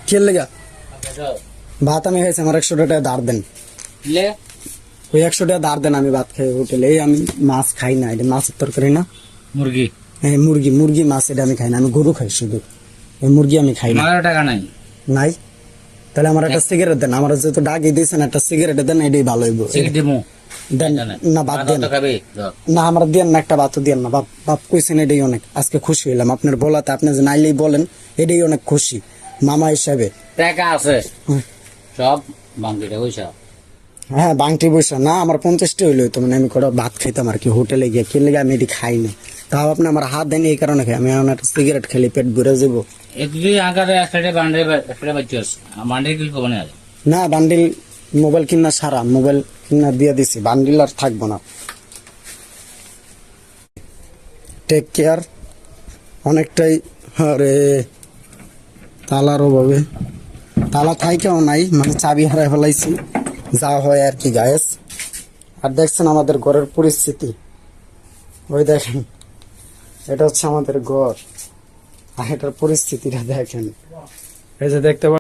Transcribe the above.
খেল লেগা ভাত আমি খাইছি, আমার 100 টাকা ধার দেন। ওই 100 টাকা ধার দেন, আমি ভাত খাই হোটেলে। এই আমি মাছ খাই না, এটা মাছের তরকারি না, মুরগি। হ্যাঁ মুরগি, মুরগি মাছ এটা আমি খাই না, আমি গরু খাই শুধু। এই মুরগি আমি খাই না। আমার টাকা নাই। নাই? তাহলে আমার একটা সিগারেট দেন, আমার যেহেতু ডাকি দিয়েছেন একটা সিগারেট দেন, এটাই ভালো হইব। দেন না, বাদ দেন না, আমার দেন না, একটা ভাতও দেন না। বাপ কইছেন, এটাই অনেক। আজকে খুশি হইলাম আপনার বলাতে, আপনি যে নাইলেই বলেন, এটাই অনেক খুশি মামা হিসাবে। টাকা আছে সব বাংলাটা পয়সা। হ্যাঁ বাংটি পয়সা না, আমার 50টা হইলো তো, মানে আমি কটা ভাত খাইতাম আর কি হোটেলে গিয়ে। খেলে গিয়ে আমি এটি খাই না, তাও আপনি আমার হাত দেন, এই কারণে খাই। আমি এখন একটা সিগারেট খেলে পেট ভরে যাবো। না বান্ডিল মোবাইল কিনা সারা, মোবাইল কিনা দিয়ে দিছি, বান্ডিল আর থাকবো না। Take care. অনেকটাই, আরে তালার অভাবে, তালা থাইকেও নাই, মানে চাবি হারাই ফেলাইছি, যা হয় আর কি গায়েস। আর দেখছেন আমাদের ঘরের পরিস্থিতি, ওই দেখেন, এটা হচ্ছে আমাদের ঘর, আর এটার পরিস্থিতিটা দেখেন, এই যে দেখতে